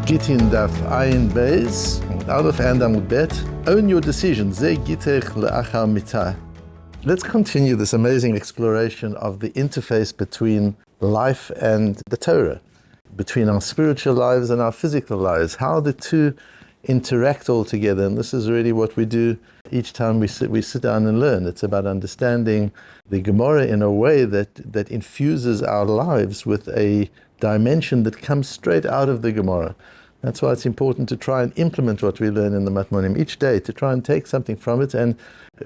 Gittin Daf Beis, Aleph and Amud Bet. Own your decision. Ze גיטך לאחר מיתה. Let's continue this amazing exploration of the interface between life and the Torah, between our spiritual lives and our physical lives, how the two interact all together. And this is really what we do each time we sit down and learn. It's about understanding the Gemara in a way that infuses our lives with a dimension that comes straight out of the Gemara. That's why it's important to try and implement what we learn in the Matmonim each day, to try and take something from it. And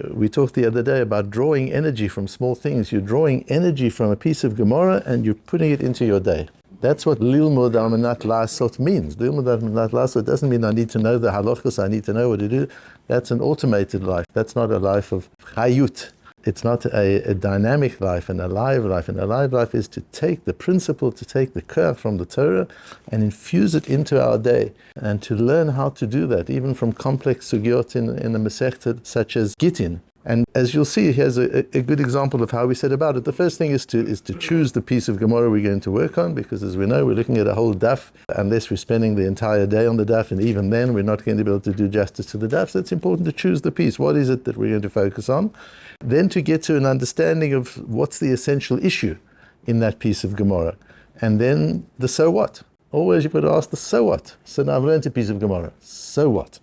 we talked the other day about drawing energy from small things. You're drawing energy from a piece of Gemara and you're putting it into your day. That's what lilmud al manat la'asot means. Lilmud al manat la'asot doesn't mean I need to know the halachos, I need to know what to do. That's an automated life. That's not a life of chayut. It's not a dynamic life, an alive life. An alive life is to take the principle, to take the koach from the Torah and infuse it into our day, and to learn how to do that, even from complex sugyot in a masechta such as Gittin. And as you'll see, here's a good example of how we set about it. The first thing is to choose the piece of Gemara we're going to work on, because as we know, we're looking at a whole daf, unless we're spending the entire day on the daf, and even then we're not going to be able to do justice to the daf. So it's important to choose the piece. What is it that we're going to focus on? Then to get to an understanding of what's the essential issue in that piece of Gemara. And then the so what. Always you've got to ask the so what. So now I've learned a piece of Gemara. So what?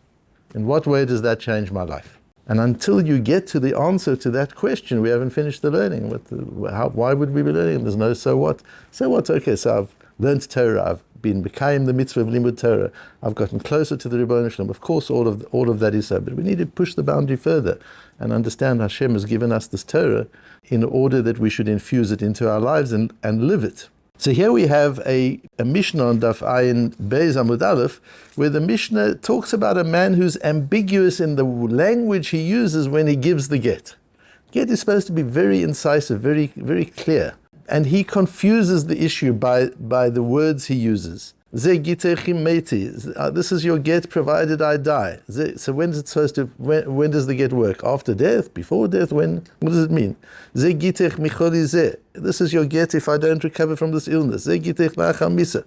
In what way does that change my life? And until you get to the answer to that question, we haven't finished the learning. Why would we be learning? There's no so what. So what? Okay, so I've learned Torah. I've been Mekayim the mitzvah of limud Torah. I've gotten closer to the Rebbeinu Shalom. Of course, all of that is so. But we need to push the boundary further and understand Hashem has given us this Torah in order that we should infuse it into our lives and live it. So here we have a Mishnah on Daf Beis Amud Aleph, where the Mishnah talks about a man who's ambiguous in the language he uses when he gives the get. Get is supposed to be very incisive, very, very clear. And he confuses the issue by the words he uses. Ze גיטך meiti. This is your get provided I die. So when is it supposed to? When does the get work? After death? Before death? When? What does it mean? Ze גיטך micholi ze. This is your get if I don't recover from this illness. Ze גיטך לאחר מיתה.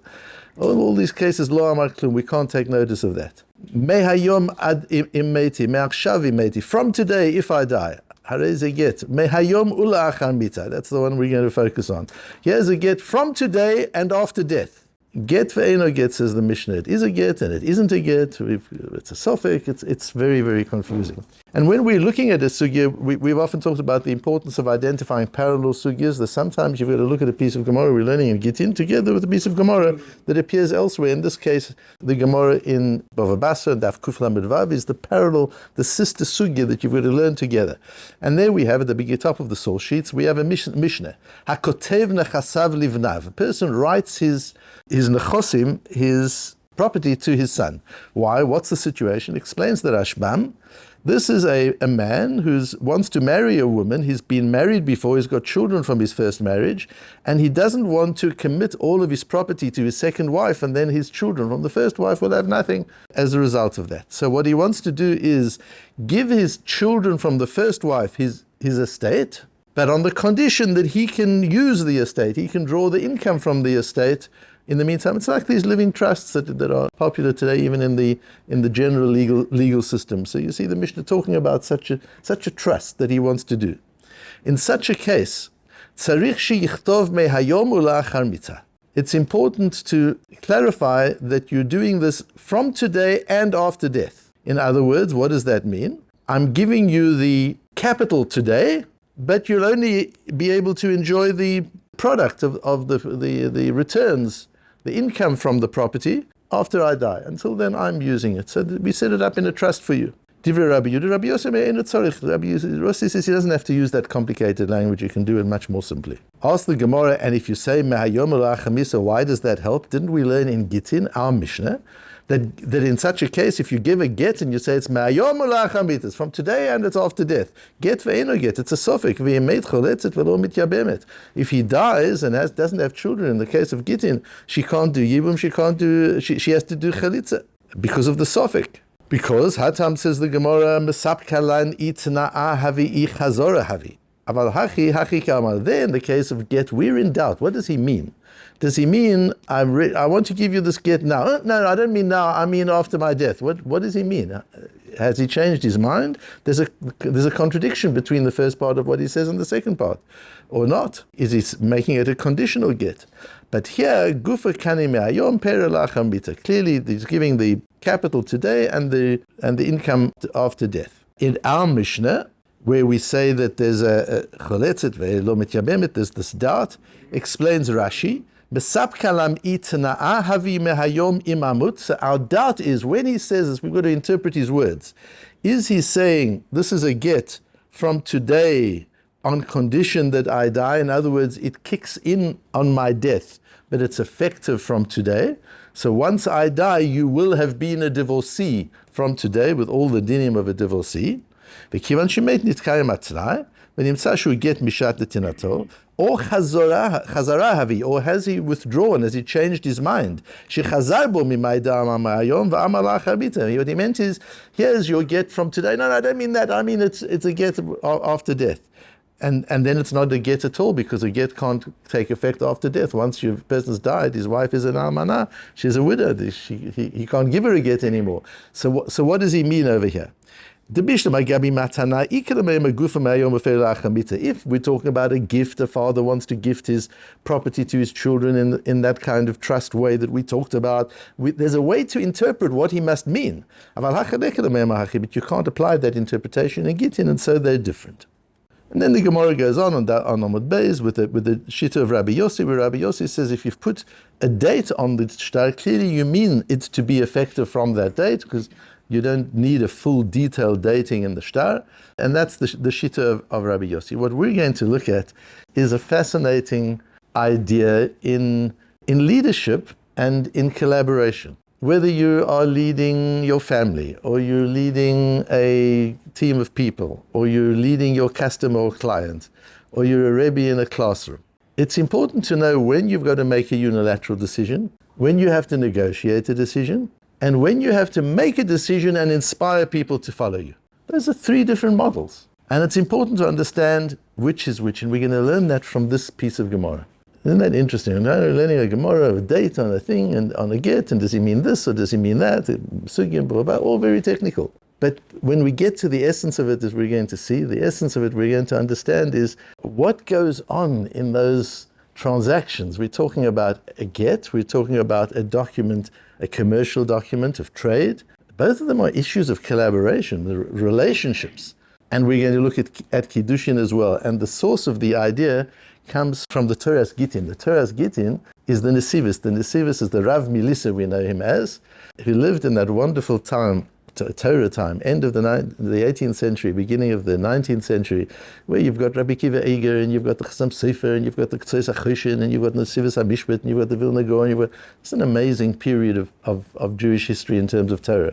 All these cases, lo amar klum. We can't take notice of that. Mehayom ad im meiti. Me'achshav im meiti. From today, if I die. Harei ze get. Mehayom ula'achar mita. That's the one we're going to focus on. Here's a get from today and after death. Get ve'eno get, says the Mishnah. It is a get and it isn't a get. It's a suffix. It's very, very confusing. And when we're looking at a sugya, we've often talked about the importance of identifying parallel sugyas. That sometimes you've got to look at a piece of Gemara we're learning in Gittin together with a piece of Gemara that appears elsewhere. In this case, the Gemara in Bava Basra, Daf Kuf Lamed Vav, is the parallel, the sister sugya that you've got to learn together. And there we have, at the top of the source sheets, we have a Mishnah. Hakotev nechasav livnav. A person writes his nechosim, his property, to his son. Why? What's the situation? Explains the Rashbam. This is a man who wants to marry a woman. He's been married before. He's got children from his first marriage, and he doesn't want to commit all of his property to his second wife, and then his children from the first wife will have nothing as a result of that. So what he wants to do is give his children from the first wife his estate, but on the condition that he can use the estate, he can draw the income from the estate. In the meantime, it's like these living trusts that are popular today, even in the general legal system. So you see the Mishnah talking about such a trust that he wants to do. In such a case, tzarich sheyichtov mehayom ula'achar mita. It's important to clarify that you're doing this from today and after death. In other words, what does that mean? I'm giving you the capital today, but you'll only be able to enjoy the product of the returns, the income from the property, after I die. Until then, I'm using it. So we set it up in a trust for you. Divrei Rabbi Yehuda, Rabbi Yossi says he doesn't have to use that complicated language. You can do it much more simply. Ask the Gemara, and if you say Mehayom ula'achar mita, why does that help? Didn't we learn in Gittin, our Mishnah, that in such a case, if you give a get and you say it's Mehayom ula'achar mita, it's from today and it's after death. Get ve'eno get, it's a suffix. Ve'emet choletzet ve'lo mityabemet. If he dies and doesn't have children, in the case of Gittin, she can't do yibum, she has to do chalitza because of the suffix. Because Hatam, says the Gemara, Mesapkalan itna'a havi I chazora havi. Aval hachi kamar. There, in the case of get, we're in doubt. What does he mean? Does he mean I want to give you this get now? No, I don't mean now. I mean after my death. What does he mean? Has he changed his mind? There's a contradiction between the first part of what he says and the second part, or not? Is he making it a conditional get? But here, gufa kani me'ayom pera la'achar mita. Clearly, he's giving the capital today and the income after death. In our Mishnah, where we say that there's a choletzet ve'lo mityabemet, there's this doubt, explains Rashi, Mesapkalam itna'a havi mehayom imamut. So our doubt is, when he says this, we've got to interpret his words. Is he saying, this is a get from today on condition that I die? In other words, it kicks in on my death, but it's effective from today. So once I die, you will have been a divorcee from today with all the dinim of a divorcee. וכיוון שמת נתקיים התנאי, ונמצא שהוא גט משעת נתינתו, או חזרה הביא, or has he withdrawn, has he changed his mind, שחזר בו ממעידה מהיום, ואמר לאחר מיתה. What he meant is, here's your get from today. No, I don't mean that. I mean it's a get after death. And then it's not a get at all, because a get can't take effect after death. Once your person's died, his wife is an almanah, she's a widow, he can't give her a get anymore. So what does he mean over here? If we're talking about a gift, a father wants to gift his property to his children in that kind of trust way that we talked about, there's a way to interpret what he must mean. But you can't apply that interpretation in Gittin, and so they're different. And then the Gemara goes on Amud Beis with the shiur of Rabbi Yossi, where Rabbi Yossi says if you've put a date on the shtar, clearly you mean it to be effective from that date, because you don't need a full detailed dating in the shtar. And that's the shiur of Rabbi Yossi. What we're going to look at is a fascinating idea in leadership and in collaboration. Whether you are leading your family, or you're leading a team of people, or you're leading your customer or client, or you're a rebbe in a classroom, it's important to know when you've got to make a unilateral decision, when you have to negotiate a decision, and when you have to make a decision and inspire people to follow you. Those are three different models. And it's important to understand which is which, and we're going to learn that from this piece of Gemara. Isn't that interesting? We're learning a Gemara, a date on a thing, and on a get, and does he mean this, or does he mean that? Sugim, blah, blah, all very technical. But when we get to the essence of it, as we're going to see, the essence of it we're going to understand is what goes on in those transactions. We're talking about a get, we're talking about a document, a commercial document of trade. Both of them are issues of collaboration, the relationships. And we're going to look at Kiddushin as well. And the source of the idea comes from the Torah's Gittin. The Torah's Gittin is the Nesivos. The Nesivos is the Rav Milisa, we know him as, who lived in that wonderful time, Torah time, end of the 18th century, beginning of the 19th century, where you've got Rabbi Kiva Eger, and you've got the Chassam Sofer, and you've got the Ktsois HaChoshen, and you've got the Nesivos HaMishpat, and you've got the Vilna Gaon. It's an amazing period of Jewish history in terms of Torah.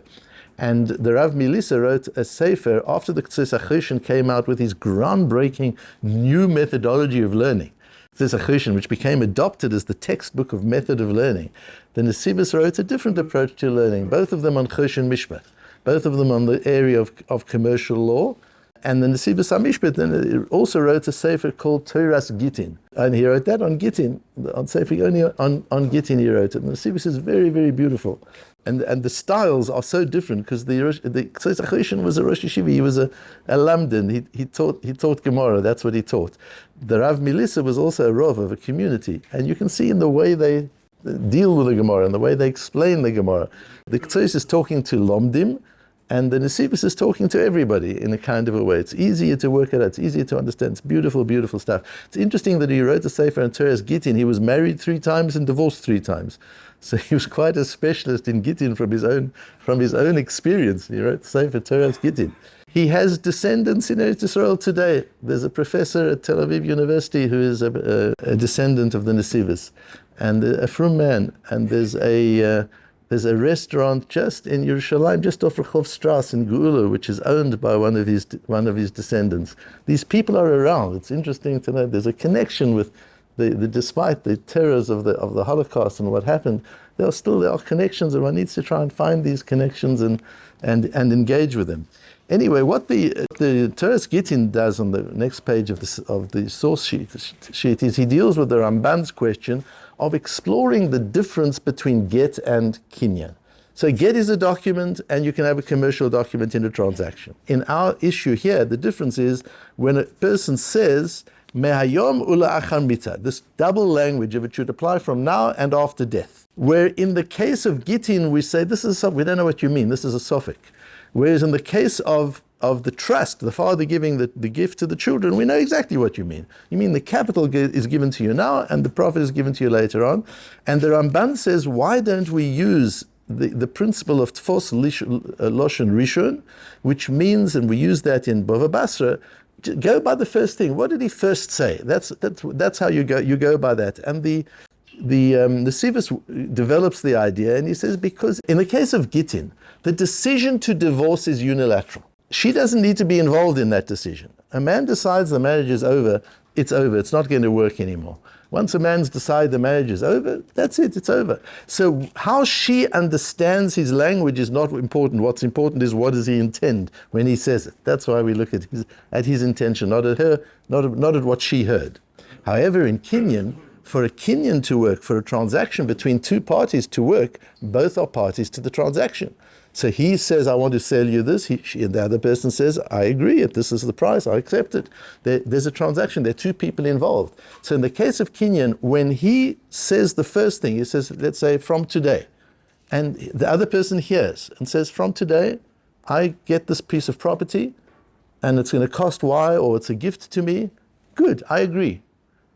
And the Rav Milisa wrote a sefer after the Ktsois HaChoshen came out with his groundbreaking new methodology of learning. Ktsois HaChoshen, which became adopted as the textbook of method of learning. The Nesivos wrote a different approach to learning, both of them on Choshen Mishpat, both of them on the area of commercial law. And the Nesivos HaMishpat then also wrote a sefer called Torah's Gittin. And he wrote that on Gittin, on sefer only on Gittin he wrote it. And the Nesivos is very, very beautiful. And the styles are so different, because the Ktsois HaChoshen was a Rosh Yeshiva, he was a lamdan, he taught Gemara, that's what he taught. The Rav Milisa was also a Rav of a community, and you can see in the way they deal with the Gemara and the way they explain the Gemara. The Ktsois is talking to Lomdim, and the Nesivos is talking to everybody in a kind of a way. It's easier to work it out, it's easier to understand, it's beautiful, beautiful stuff. It's interesting that he wrote a sefer on Torah's Gittin. He was married 3 times and divorced 3 times. So he was quite a specialist in Gittin from his own experience. He wrote Sefer Torah's Gittin. He has descendants in Eretz Yisrael today. There's a professor at Tel Aviv University who is a descendant of the Nesivos, and a frum man. And there's a restaurant just in Yerushalayim, just off Rehov Strasse in Geula, which is owned by one of his descendants. These people are around. It's interesting to know there's a connection with despite the terrors of the Holocaust and what happened, there are connections, and one needs to try and find these connections and engage with them. Anyway, what the Teres Gittin does on the next page of the source sheet is he deals with the Ramban's question of exploring the difference between get and kinyan. So get is a document, and you can have a commercial document in a transaction. In our issue here, the difference is when a person says mehayom ula'achar mitta, this double language of it should apply from now and after death. Where in the case of Gittin, we say we don't know what you mean, this is a suffix. Whereas in the case of the trust, the father giving the gift to the children, we know exactly what you mean. You mean the capital is given to you now and the profit is given to you later on. And the Ramban says, why don't we use the principle of Tfos Loshen Rishon, which means, and we use that in Bava Basra, go by the first thing. What did he first say? That's how you go. You go by that. And the Sivas develops the idea, and he says, because in the case of Gittin, the decision to divorce is unilateral. She doesn't need to be involved in that decision. A man decides the marriage is over, it's over, it's not going to work anymore. Once a man's decided the marriage is over, that's it, it's over. So how she understands his language is not important. What's important is what does he intend when he says it. That's why we look at his intention, not at her, not at what she heard. However, in Kinyan, for a Kinyan to work, for a transaction between two parties to work, both are parties to the transaction. So he says, I want to sell you this. The other person says, I agree. If this is the price, I accept it. There's a transaction. There are two people involved. So in the case of Kinyan, when he says the first thing, he says, let's say, from today. And the other person hears and says, from today, I get this piece of property and it's going to cost Y, or it's a gift to me. Good, I agree.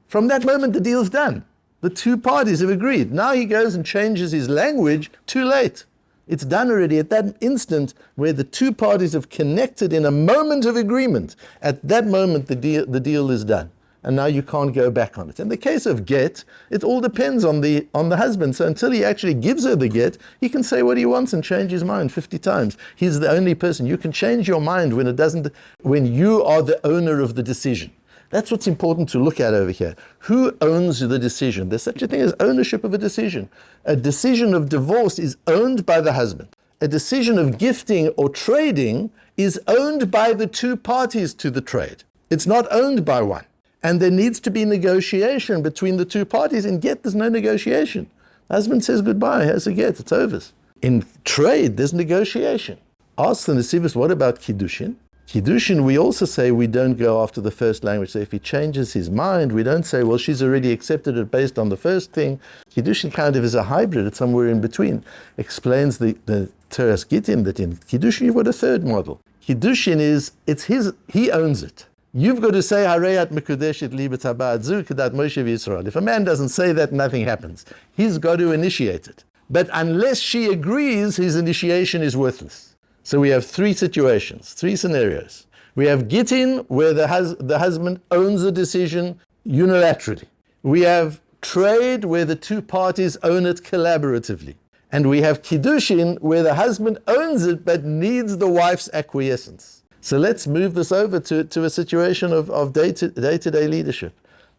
From that moment, the deal's done. The two parties have agreed. Now he goes and changes his language. Too late. It's done already at that instant where the two parties have connected in a moment of agreement. At that moment, the deal is done. And now you can't go back on it. In the case of get, it all depends on the husband. So until he actually gives her the get, he can say what he wants and change his mind 50 times. He's the only person. You can change your mind when you are the owner of the decision. That's what's important to look at over here. Who owns the decision? There's such a thing as ownership of a decision. A decision of divorce is owned by the husband. A decision of gifting or trading is owned by the two parties to the trade. It's not owned by one. And there needs to be negotiation between the two parties. In get, there's no negotiation. The husband says goodbye, has a get, it's over. In trade, there's negotiation. Ask the Nesivos, what about Kiddushin? Kiddushin, we also say we don't go after the first language. So if he changes his mind, we don't say, well, she's already accepted it based on the first thing. Kiddushin kind of is a hybrid. It's somewhere in between. Explains the Teres Gittin that in Kiddushin you've got a third model. Kiddushin is, it's his, he owns it. You've got to say, Hareyat Mekudeshet Libet Habad Zu Kedat Moshe V'Yisrael. If a man doesn't say that, nothing happens. He's got to initiate it. But unless she agrees, his initiation is worthless. So we have three situations, three scenarios. We have Gittin, where the husband owns the decision unilaterally. We have trade, where the two parties own it collaboratively. And we have Kiddushin, where the husband owns it but needs the wife's acquiescence. So let's move this over to a situation of day-to-day leadership.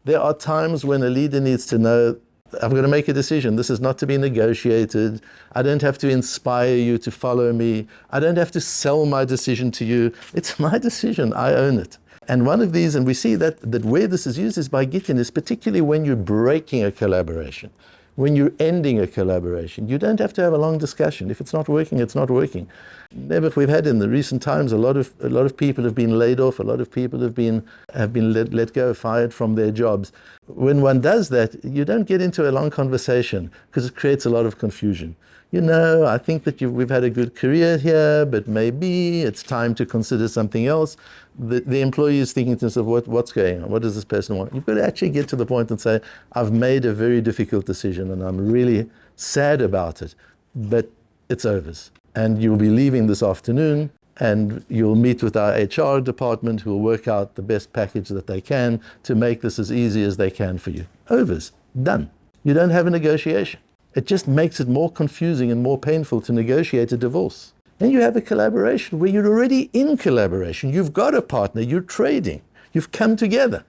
There are times when a leader needs to know, I've got to make a decision. This is not to be negotiated. I don't have to inspire you to follow me. I don't have to sell my decision to you. It's my decision. I own it. And one of these, and we see that where this is used is by Gittin, is particularly when you're breaking a collaboration. When you're ending a collaboration, you don't have to have a long discussion. If it's not working, it's not working. But we've had in the recent times a lot of people have been laid off. A lot of people have been let go, fired from their jobs. When one does that, you don't get into a long conversation because it creates a lot of confusion. You know, I think that we've had a good career here, but maybe it's time to consider something else. The employee is thinking to himself, what's going on? What does this person want? You've got to actually get to the point and say, I've made a very difficult decision and I'm really sad about it, but it's over. And you'll be leaving this afternoon and you'll meet with our HR department who will work out the best package that they can to make this as easy as they can for you. Overs, done. You don't have a negotiation. It just makes it more confusing and more painful to negotiate a divorce. Then you have a collaboration where you're already in collaboration. You've got a partner, you're trading, you've come together.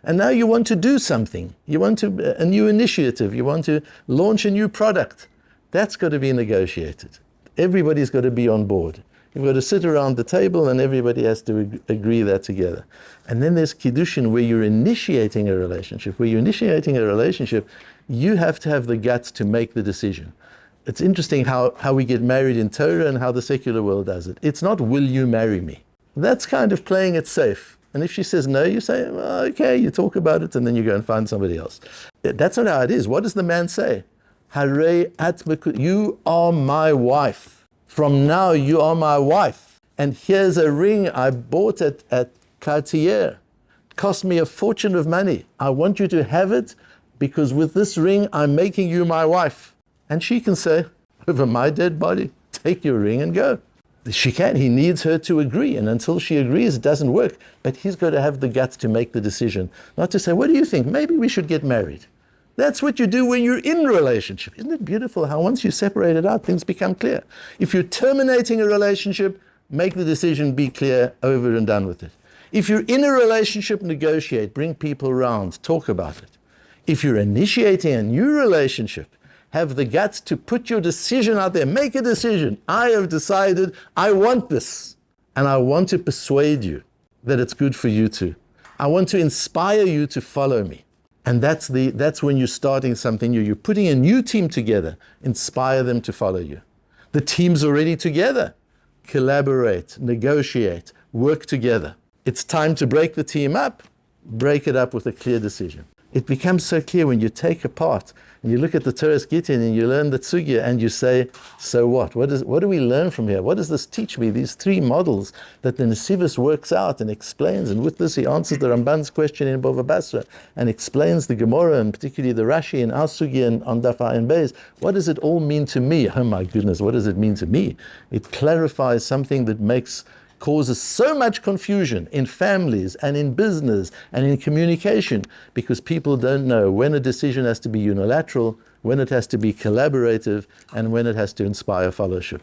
And now you want to do something. You want a new initiative, you want to launch a new product. That's got to be negotiated. Everybody's got to be on board. You've got to sit around the table and everybody has to agree that together. And then there's Kiddushin, where you're initiating a relationship. Where you're initiating a relationship, you have to have the guts to make the decision. It's interesting how we get married in Torah and how the secular world does it. It's not, will you marry me? That's kind of playing it safe. And if she says no, you say, well, okay, you talk about it and then you go and find somebody else. That's not how it is. What does the man say? Harei at you are my wife. From now, you are my wife. And here's a ring I bought at Cartier. It cost me a fortune of money. I want you to have it because with this ring, I'm making you my wife. And she can say, over my dead body, take your ring and go. She can. He needs her to agree. And until she agrees, it doesn't work. But he's got to have the guts to make the decision. Not to say, what do you think? Maybe we should get married. That's what you do when you're in a relationship. Isn't it beautiful how once you separate it out, things become clear? If you're terminating a relationship, make the decision, be clear, over and done with it. If you're in a relationship, negotiate, bring people around, talk about it. If you're initiating a new relationship, have the guts to put your decision out there. Make a decision. I have decided I want this. And I want to persuade you that it's good for you too. I want to inspire you to follow me. And that's when you're starting something new. You're putting a new team together. Inspire them to follow you. The team's already together. Collaborate, negotiate, work together. It's time to break the team up. Break it up with a clear decision. It becomes so clear when you take apart and you look at the Torah's Gittin and you learn the Sugya and you say, so what? What do we learn from here? What does this teach me? These three models that the Nesivos works out and explains, and with this he answers the Ramban's question in Bava Basra and explains the Gemara and particularly the Rashi in our Sugya and on Daf Ayin Beis. What does it all mean to me? Oh my goodness, what does it mean to me? It clarifies something that causes so much confusion in families and in business and in communication because people don't know when a decision has to be unilateral, when it has to be collaborative, and when it has to inspire fellowship.